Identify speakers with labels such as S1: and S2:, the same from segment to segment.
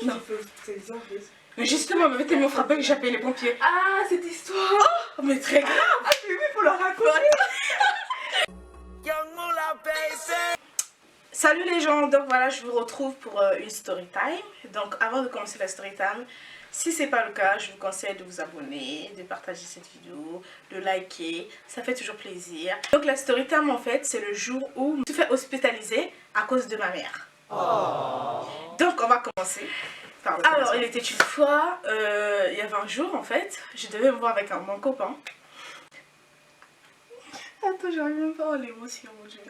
S1: Non. C'est ça,
S2: mais justement, mais tellement frappé que j'ai appelé les pompiers.
S1: Ah, cette histoire.
S2: Oh, mais très grave.
S1: Ah, j'ai vu pour le raconter.
S2: Salut les gens, donc voilà, je vous retrouve pour une story time. Donc avant de commencer la story time, si c'est pas le cas, je vous conseille de vous abonner, de partager cette vidéo, de liker, ça fait toujours plaisir. Donc la story time en fait, c'est le jour où je me suis fait hospitaliser à cause de ma mère. Oh. Donc on va commencer. Alors il était une fois, il y avait un jour en fait, je devais me voir avec mon copain. Attends, j'arrive même pas à l'émotion, mon dieu.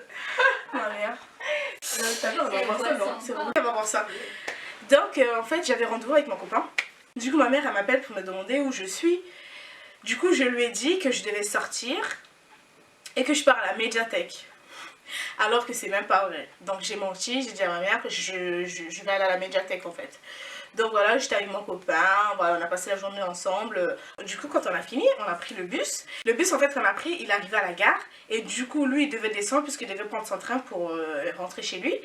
S2: Ma mère.
S1: T'as vu, on va voir ça, non?
S2: C'est vrai, on va voir ça. Donc, en fait, j'avais rendez-vous avec mon copain. Du coup, ma mère, elle m'appelle pour me demander où je suis. Du coup, je lui ai dit que je devais sortir et que je pars à la médiathèque. Alors que c'est même pas vrai. Donc, j'ai menti, j'ai dit à ma mère que je vais aller à la médiathèque, en fait. Donc voilà, j'étais avec mon copain, voilà, on a passé la journée ensemble. Du coup, quand on a fini, on a pris le bus. Le bus, en fait, qu'on a pris, il arrivait à la gare. Et du coup, lui, il devait descendre puisqu'il devait prendre son train pour rentrer chez lui.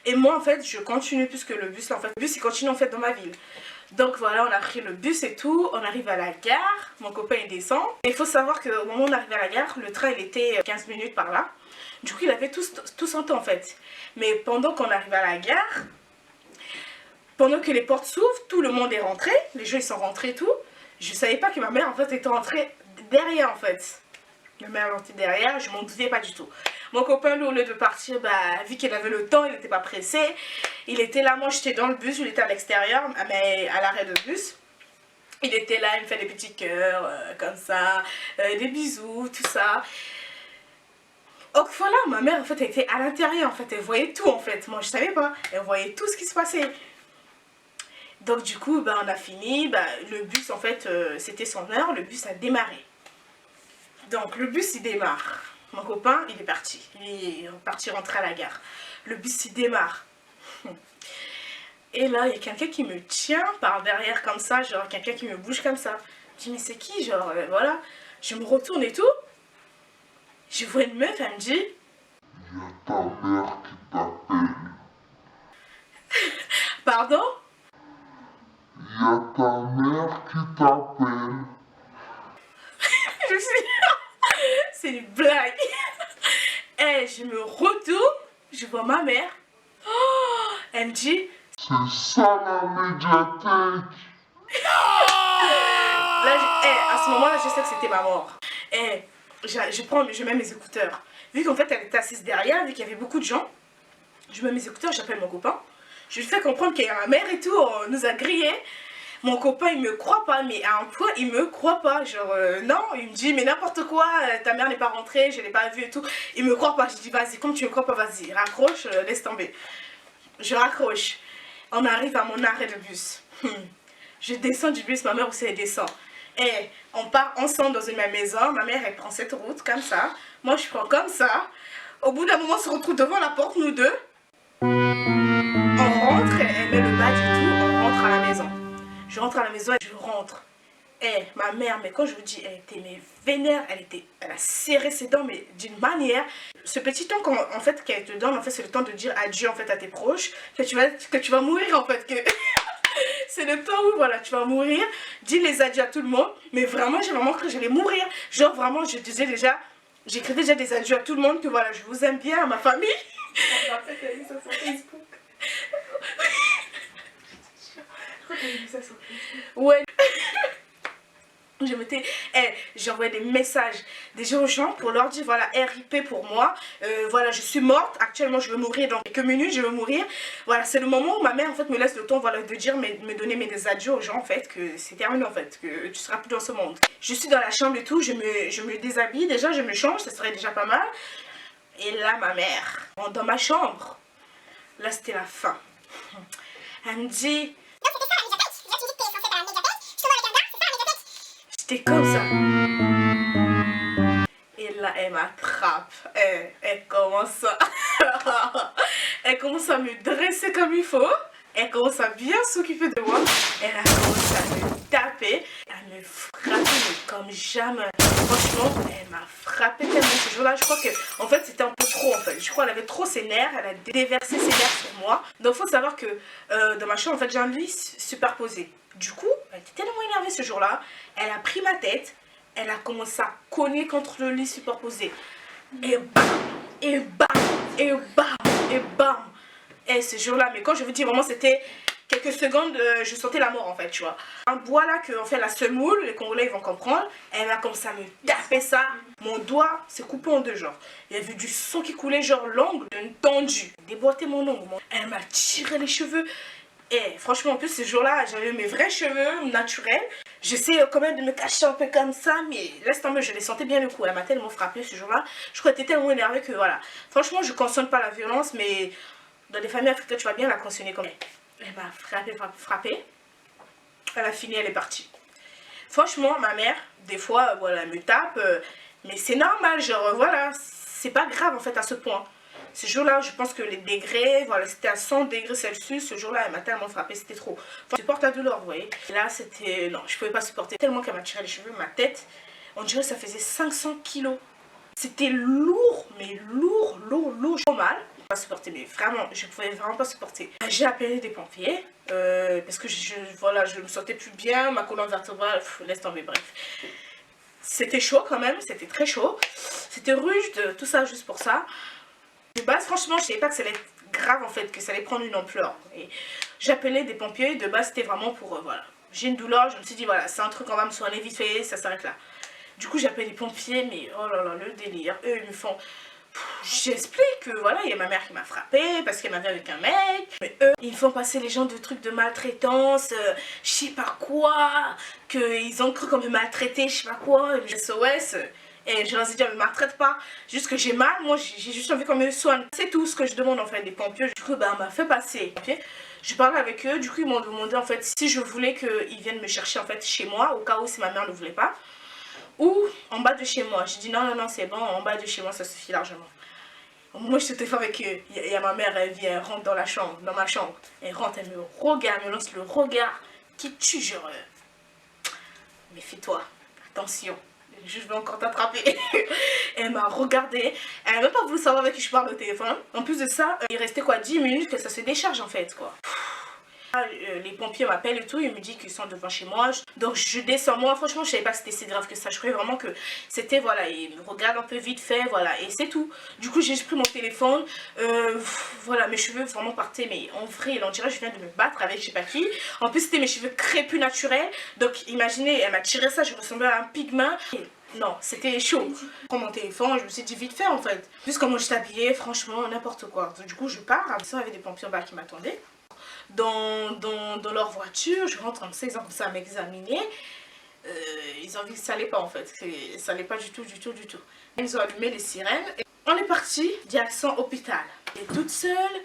S2: Et moi, en fait, je continue puisque le bus, là, en fait, le bus, il continue, en fait, dans ma ville. Donc voilà, on a pris le bus et tout, on arrive à la gare, mon copain, il descend. Et il faut savoir qu'au moment où on arrive à la gare, le train, il était 15 minutes par là. Du coup, il avait tout son temps, en fait. Mais pendant qu'on arrive à la gare... Pendant que les portes s'ouvrent, tout le monde est rentré, les gens ils sont rentrés et tout. Je savais pas que ma mère en fait était rentrée derrière en fait. Ma mère est rentrée derrière, je m'en doutais pas du tout. Mon copain lui au lieu de partir, bah, vu qu'il avait le temps, il n'était pas pressé. Il était là, moi j'étais dans le bus, il était à l'extérieur, mais à l'arrêt de bus. Il était là, il me fait des petits cœurs, comme ça, des bisous, tout ça. Donc voilà, ma mère en fait elle était à l'intérieur, en fait elle voyait tout en fait. Moi je savais pas, elle voyait tout ce qui se passait. Donc du coup, bah, on a fini, bah, le bus en fait, c'était son heure, le bus a démarré. Donc le bus il démarre, mon copain il est parti, il est parti rentrer à la gare. Le bus il démarre. Et là il y a quelqu'un qui me tient par derrière comme ça, genre quelqu'un qui me bouge comme ça. Je dis mais c'est qui, genre voilà. Je me retourne et tout. Je vois une meuf, elle me dit... Il y a ta mère qui t'appelle. Pardon? Il y a ta mère qui t'appelle. Je suis... C'est une blague. Et je me retourne, je vois ma mère. Oh, elle me dit... C'est ça la médiathèque. Là, à ce moment-là, je sais que c'était ma mort. Et je mets mes écouteurs. Vu qu'en fait, elle était assise derrière, vu qu'il y avait beaucoup de gens, je mets mes écouteurs, j'appelle mon copain. Je lui fais comprendre qu'il y a ma mère et tout, on nous a grillés. Mon copain, il me croit pas, mais à un point, il me croit pas. Genre, non, il me dit, mais n'importe quoi, ta mère n'est pas rentrée, je l'ai pas vue et tout. Il me croit pas. Je dis, vas-y, comme tu me crois pas, vas-y, raccroche, laisse tomber. Je raccroche. On arrive à mon arrêt de bus. Je descends du bus, ma mère aussi, elle descend. Et on part ensemble dans une même maison. Ma mère, elle prend cette route, comme ça. Moi, je prends comme ça. Au bout d'un moment, on se retrouve devant la porte, nous deux. On rentre, elle met le badge et tout, on rentre à la maison. Je rentre à la maison et je rentre. Et ma mère, mais quand je vous dis, elle était mais vénère, elle a serré ses dents, mais d'une manière. Ce petit temps en fait, qu'elle te donne, en fait, c'est le temps de dire adieu en fait à tes proches, que tu vas mourir en fait, que c'est le temps où voilà, tu vas mourir, dis les adieux à tout le monde, mais vraiment, j'ai vraiment cru que j'allais mourir. Genre vraiment, je disais déjà, j'écrivais déjà des adieux à tout le monde, que voilà, je vous aime bien, à ma famille.
S1: Après, t'as vu ça sur Facebook.
S2: Ouais. Je mettais, j'envoyais des messages déjà aux gens pour leur dire voilà RIP pour moi, voilà je suis morte, actuellement je vais mourir dans quelques minutes, je vais mourir. Voilà c'est le moment où ma mère en fait me laisse le temps voilà de dire me donner mes adieux aux gens en fait que c'est terminé en fait, que tu seras plus dans ce monde. Je suis dans la chambre et tout, je me déshabille déjà, je me change, ça serait déjà pas mal. Et là ma mère dans ma chambre, là c'était la fin. Elle me dit j'étais comme ça. Et là, elle m'attrape. Elle commence à... elle commence à me dresser comme il faut. Elle commence à bien s'occuper de moi. Elle a commencé à me taper, à me frapper mais comme jamais. Franchement, elle m'a frappé tellement ce jour-là. Je crois que, en fait, c'était un peu trop en fait. Je crois qu'elle avait trop ses nerfs. Elle a déversé ses nerfs sur moi. Donc, il faut savoir que dans ma chambre, en fait, j'ai un lit superposé. Du coup, elle était tellement énervée ce jour-là. Elle a pris ma tête. Elle a commencé à cogner contre le lit superposé. Et bam, et bam, et bam, et bam. Et ce jour-là, mais quand je vous dis vraiment, c'était quelques secondes, je sentais la mort en fait, tu vois. Un bois là que en fait la semoule, les Congolais ils vont comprendre, elle a comme ça me taper ça. Mon doigt s'est coupé en deux, genre. Il y avait du sang qui coulait, genre l'ongle, une tendue. Déboîté mon ongle. Elle m'a tiré les cheveux. Et franchement, en plus, ce jour-là, j'avais mes vrais cheveux naturels. J'essayais quand même de me cacher un peu comme ça, mais laisse tomber, je les sentais bien le coup. Elle m'a tellement frappé ce jour-là. Je crois qu'elle était tellement énervée que voilà. Franchement, je ne cautionne pas la violence, mais dans les familles africaines, tu vas bien la cautionner comme elle. Elle m'a frappé. Elle a fini, elle est partie. Franchement, ma mère, des fois, voilà, elle me tape, mais c'est normal, genre, voilà, c'est pas grave en fait à ce point. Ce jour-là, je pense que les degrés, voilà, c'était à 100 degrés Celsius. Ce jour-là, elle m'a tellement frappé, c'était trop. Je supporte la douleur, vous voyez. Et là, c'était... Non, je pouvais pas supporter. Tellement qu'elle m'a tiré les cheveux, ma tête, on dirait que ça faisait 500 kilos. C'était lourd, mais lourd, trop mal. Pas supporter, mais vraiment, je pouvais vraiment pas supporter. J'ai appelé des pompiers, parce que voilà, je me sentais plus bien, ma colonne vertébrale, laisse tomber, bref. C'était chaud quand même, c'était très chaud. C'était rude, tout ça juste pour ça. De base, franchement, je savais pas que ça allait être grave en fait, que ça allait prendre une ampleur. Et j'appelais des pompiers, de base c'était vraiment pour, voilà. J'ai une douleur, je me suis dit voilà, c'est un truc, on va me soigner vite fait, ça s'arrête là. Du coup, j'appelle les pompiers, mais oh là là, le délire. Eux, ils me font... J'explique que voilà, il y a ma mère qui m'a frappée parce qu'elle m'avait avec un mec. Mais eux, ils font passer les gens de trucs de maltraitance, je sais pas quoi, qu'ils ont cru qu'on me maltraitait, je sais pas quoi, SOS. Et je leur ai dit, ne me maltraite pas, juste que j'ai mal, moi j'ai juste envie qu'on me soigne. C'est tout ce que je demande en fait des pompiers. Du coup, bah, on m'a fait passer. Okay. Je parlais avec eux, du coup ils m'ont demandé en fait si je voulais qu'ils viennent me chercher en fait chez moi, au cas où si ma mère ne voulait pas. Ou en bas de chez moi. J'ai dit non, non, non, c'est bon, en bas de chez moi, ça suffit largement. Moi, je te fais avec eux. Il y a ma mère, elle vient, elle rentre dans la chambre, dans ma chambre. Elle rentre, elle me regarde, elle me lance le regard qui tue, genre. Méfie-toi, attention, je vais encore t'attraper. Elle m'a regardé, elle n'a même pas voulu savoir avec qui je parle au téléphone. En plus de ça, il restait quoi, 10 minutes que ça se décharge en fait, quoi. Les pompiers m'appellent et tout, ils me disent qu'ils sont devant chez moi. Donc je descends, moi franchement je savais pas que c'était si grave que ça. Je croyais vraiment que c'était, voilà, ils me regardent un peu vite fait, voilà, et c'est tout. Du coup j'ai pris mon téléphone, voilà, mes cheveux vraiment partaient, mais en vrai, on dirait que je viens de me battre avec je sais pas qui. En plus c'était mes cheveux crépus naturels, donc imaginez, elle m'a tiré ça, je ressemblais à un pygmain. Non, c'était chaud. Je prends mon téléphone, je me suis dit vite fait en fait. Juste comment je t'habillais, franchement, n'importe quoi. Donc, du coup je pars, il y avait des pompiers en bas qui m'attendaient. Dans leur voiture, je rentre comme ça, ils ont commencé à m'examiner. Ils ont vu que ça allait pas en fait, ça allait pas du tout. Ils ont allumé les sirènes et on est parti direction hôpital. Et toute seule,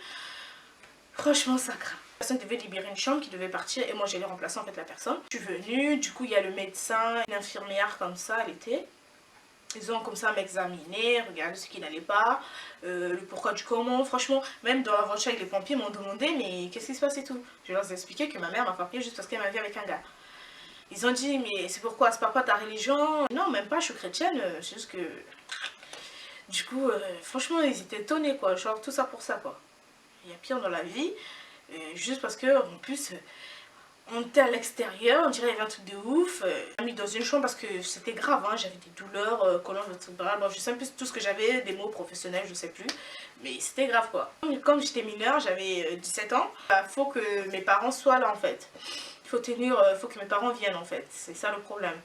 S2: franchement ça craint. La personne devait libérer une chambre qui devait partir et moi j'allais remplacer en fait la personne. Je suis venue, du coup il y a le médecin, une infirmière comme ça, elle était. Ils ont comme ça m'examiner, regarder ce qui n'allait pas, le pourquoi du comment. Franchement, même dans la voiture avec les pompiers m'ont demandé mais qu'est-ce qui se passe et tout. Je leur ai expliqué que ma mère m'a frappé juste parce qu'elle m'a vu avec un gars. Ils ont dit mais c'est pourquoi, c'est pas ta religion? Non, même pas, je suis chrétienne, c'est juste que... Du coup, franchement, ils étaient étonnés quoi, genre tout ça pour ça quoi. Il y a pire dans la vie, juste parce que en plus... On était à l'extérieur, on dirait qu'il y avait un truc de ouf. On m'a mis dans une chambre parce que c'était grave, hein. J'avais des douleurs, colonne vertébrale, bon, je sais plus tout ce que j'avais, des mots professionnels, je sais plus. Mais c'était grave quoi. Comme j'étais mineure, j'avais 17 ans, il faut que mes parents soient là en fait. Il faut que mes parents viennent en fait, c'est ça le problème.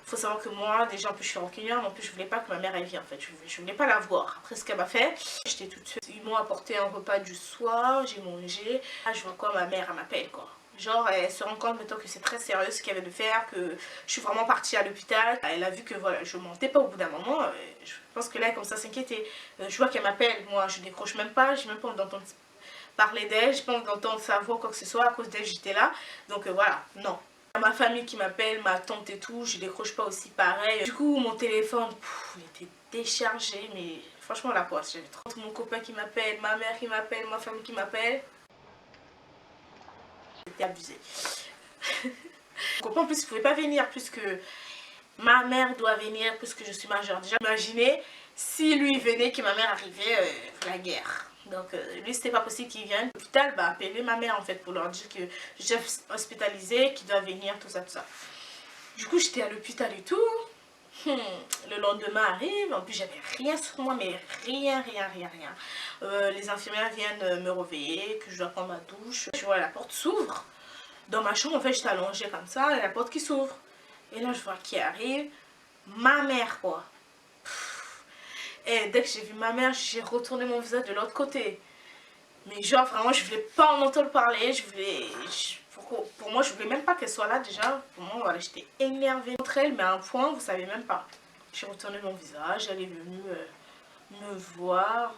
S2: Il faut savoir que moi, déjà, en plus je suis rancunière, mais en plus je voulais pas que ma mère elle vienne en fait. Je voulais pas la voir. Après ce qu'elle m'a fait, j'étais toute seule. Ils m'ont apporté un repas du soir, j'ai mangé. Là, je vois quoi, ma mère elle m'appelle quoi. Genre, elle se rend compte maintenant que c'est très sérieux ce qu'il y avait de faire, que je suis vraiment partie à l'hôpital. Elle a vu que voilà, je mentais pas au bout d'un moment. Je pense que là, elle comme ça s'inquiéter. Je vois qu'elle m'appelle, moi je décroche même pas, j'ai même pas envie d'entendre parler d'elle, j'ai pas envie d'entendre sa voix ou quoi que ce soit, à cause d'elle j'étais là. Donc voilà, non. Ma famille qui m'appelle, ma tante et tout, je décroche pas aussi pareil. Du coup, mon téléphone, il était déchargé, mais franchement la poisse. J'avais trop mon copain qui m'appelle, ma mère qui m'appelle, ma famille qui m'appelle. c'était abusé. Mon copain en plus il pouvait pas venir puisque ma mère doit venir puisque je suis majeure. Déjà imaginez si lui venait que ma mère arrivait, la guerre. Donc lui c'était pas possible qu'il vienne. À l'hôpital, bah appeler ma mère en fait pour leur dire que je suis hospitalisée, qu'il doit venir, tout ça, tout ça. Du coup j'étais à l'hôpital et tout. Le lendemain arrive, en plus j'avais rien sur moi, mais rien. Les infirmières viennent me réveiller, que je dois prendre ma douche. Je vois la porte s'ouvre. Dans ma chambre, en fait, j'étais allongée comme ça, et la porte qui s'ouvre. Et là, je vois qui arrive. Ma mère, quoi. Et dès que j'ai vu ma mère, j'ai retourné mon visage de l'autre côté. Mais genre, vraiment, je voulais pas en entendre parler. Pour moi, je voulais même pas qu'elle soit là, déjà. Pour moi, voilà, j'étais énervée contre elle, mais à un point, vous savez même pas. J'ai retourné mon visage, elle est venue me voir.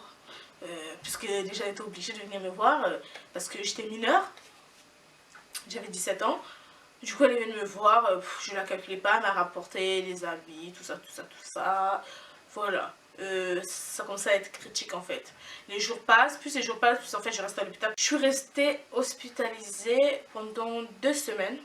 S2: Puisque déjà, elle était obligée de venir me voir, parce que j'étais mineure. J'avais 17 ans. Du coup, elle est venue me voir, je la calculais pas, elle m'a rapporté les habits, tout ça. Voilà. Ça commence à être critique en fait. Les jours passent, plus en fait je reste à l'hôpital. Je suis restée hospitalisée pendant 2 semaines.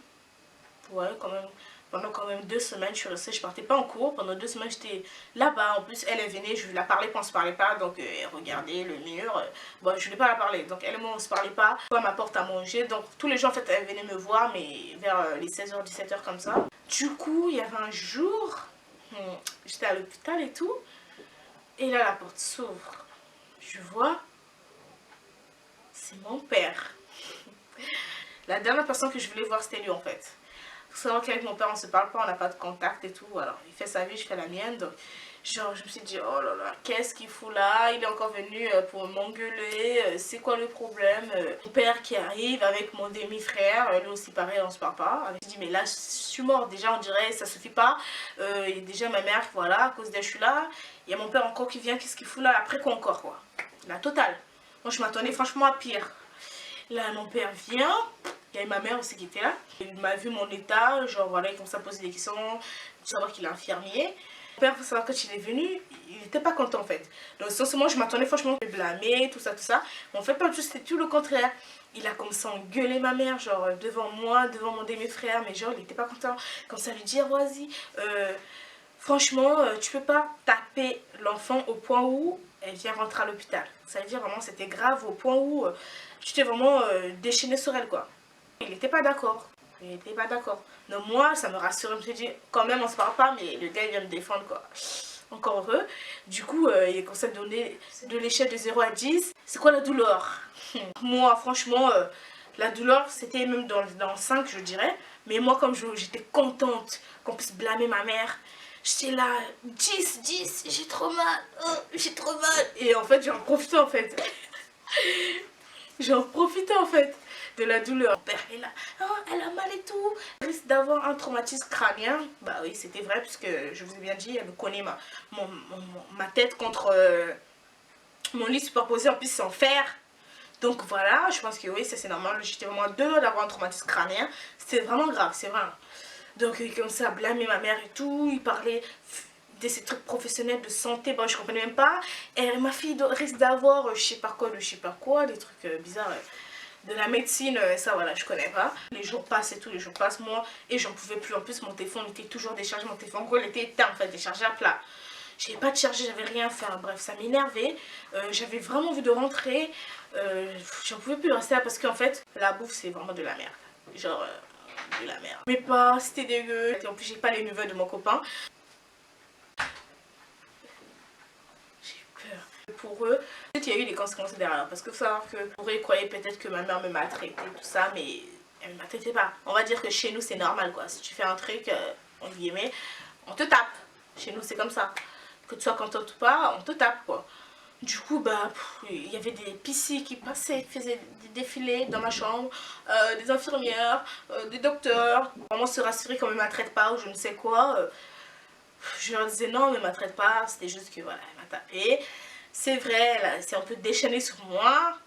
S2: Ouais, quand même. Pendant quand même 2 semaines, je suis restée, je partais pas en cours. Pendant 2 semaines, j'étais là-bas. En plus, elle venait, je la parlais quand on se parlait pas. Donc, elle regardait le mur. Bon, je voulais pas la parler. Donc, elle et moi, on se parlait pas. Elle m'apporte à manger. Donc, tous les gens, en fait, elle venait me voir, mais vers les 16h, 17h comme ça. Du coup, il y avait un jour, j'étais à l'hôpital et tout. Et là, la porte s'ouvre. Je vois, c'est mon père. La dernière personne que je voulais voir, c'était lui, en fait. Il faut savoir qu'avec mon père on se parle pas, on n'a pas de contact et tout, alors il fait sa vie, je fais la mienne, donc genre je me suis dit oh là là, qu'est-ce qu'il fout là, il est encore venu pour m'engueuler, c'est quoi le problème, mon père qui arrive avec mon demi-frère, lui aussi pareil, on se parle pas, je me dis mais là je suis morte, déjà on dirait ça suffit pas, et déjà ma mère, voilà, à cause d'elle je suis là, il y a mon père encore qui vient, qu'est-ce qu'il fout là, après quoi encore quoi, la totale, moi je m'attendais franchement à pire. Là mon père vient. Il y avait ma mère aussi qui était là. Il m'a vu mon état, genre voilà, il commence à poser des questions, pour savoir qu'il est infirmier. Mon père, il faut savoir, quand il est venu, il n'était pas content en fait. Donc, moi, je m'attendais franchement à me blâmer, tout ça. Mais en fait, pas juste, c'était tout le contraire. Il a commencé à engueuler ma mère, genre devant moi, devant mon demi-frère, mais genre, il n'était pas content. Comme ça, lui dire, vas-y, franchement, tu peux pas taper l'enfant au point où elle vient rentrer à l'hôpital. Ça veut dire vraiment, c'était grave au point où tu t'es vraiment déchaîné sur elle, quoi. Il n'était pas d'accord. Donc moi, ça me rassure. Je me suis dit, quand même, on se parle pas, mais le gars, il vient me défendre, quoi. Encore heureux. Du coup, il commence à me donner de l'échelle de 0 à 10. C'est quoi la douleur? Moi, franchement, la douleur, c'était même dans 5, je dirais. Mais moi, comme j'étais contente qu'on puisse blâmer ma mère, j'étais là, 10, j'ai trop mal. Oh, j'ai trop mal. Et en fait, j'en profitais, en fait. De la douleur. Mon père est là, oh, elle a mal et tout, elle risque d'avoir un traumatisme crânien. Bah oui, c'était vrai, puisque je vous ai bien dit, elle me connaît ma tête contre mon lit superposé, en plus c'est en fer. Donc voilà, je pense que oui, ça c'est normal, j'étais vraiment deux d'avoir un traumatisme crânien. C'était vraiment grave, c'est vrai. Donc il commençait à blâmer ma mère et tout, il parlait de ces trucs professionnels de santé, bon je comprenais même pas. Et ma fille risque d'avoir je sais pas quoi, des trucs bizarres. De la médecine, ça voilà, je connais pas. Les jours passent et tout, les jours passent, moi, et j'en pouvais plus. En plus, mon téléphone était toujours déchargé, mon téléphone, en gros, il était éteint, en fait, déchargé à plat. J'avais pas de charger, j'avais rien à faire, bref, ça m'énervait. J'avais vraiment envie de rentrer, j'en pouvais plus rester là parce qu'en fait, la bouffe, c'est vraiment de la merde. Genre, de la merde. Mais pas, c'était dégueu. Et en plus, j'ai pas les nouvelles de mon copain. Pour eux, peut-être il y a eu des conséquences derrière, parce que faut savoir que pour eux ils croyaient peut-être que ma mère me maltraitait, tout ça, mais elle me maltraitait pas. On va dire que chez nous c'est normal quoi, si tu fais un truc, on guillemets, on te tape. Chez nous c'est comme ça, que tu sois contente ou pas, on te tape quoi. Du coup bah il y avait des piscis qui passaient, qui faisaient des défilés dans ma chambre, des infirmières, des docteurs, vraiment se rassurer qu'on me maltraite pas ou je ne sais quoi. Je leur disais non, ne me maltraite pas, c'était juste que voilà, elle m'a tapé. C'est vrai, c'est un peu déchaîné sur moi.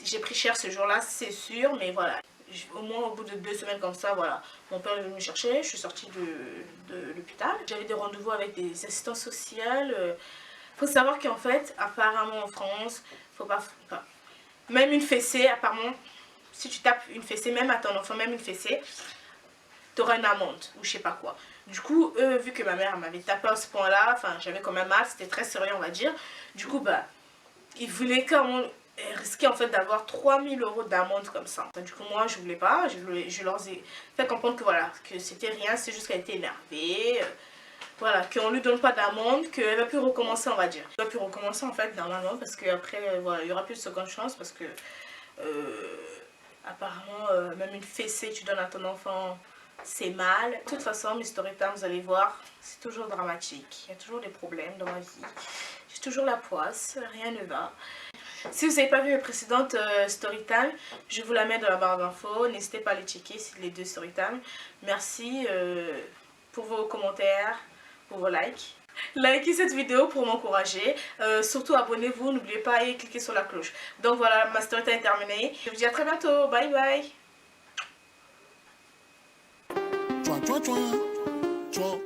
S2: J'ai pris cher ce jour-là, c'est sûr, mais voilà. Au moins au bout de 2 semaines comme ça, voilà. Mon père est venu me chercher, je suis sortie de l'hôpital. J'avais des rendez-vous avec des assistants sociaux. Faut savoir qu'en fait, apparemment en France, faut pas... Même une fessée, apparemment, si tu tapes une fessée, même à ton enfant, même une fessée, tu auras une amende ou je sais pas quoi. Du coup, vu que ma mère m'avait tapé à ce point-là, enfin j'avais quand même mal, c'était très sérieux on va dire. Du coup, bah, ils voulaient quand même risquer en fait d'avoir 3000 € d'amende comme ça. Du coup, moi je voulais pas, je leur ai fait comprendre que voilà, que c'était rien, c'est juste qu'elle était énervée. Voilà, qu'on lui donne pas d'amende, qu'elle va plus recommencer on va dire. Elle va plus recommencer en fait normalement parce qu'après, voilà, il y aura plus de seconde chance parce que apparemment même une fessée tu donnes à ton enfant c'est mal. De toute façon mes story time vous allez voir c'est toujours dramatique, il y a toujours des problèmes dans ma vie, j'ai toujours la poisse, rien ne va. Si vous n'avez pas vu mes précédentes story time, je vous la mets dans la barre d'infos, n'hésitez pas à les checker, c'est les 2 story time. Merci pour vos commentaires, pour vos likes. Likez cette vidéo pour m'encourager, surtout abonnez-vous, n'oubliez pas et cliquez sur la cloche. Donc voilà, ma story time est terminée, je vous dis à très bientôt, bye bye.
S3: Chua, chua, chua. Chua.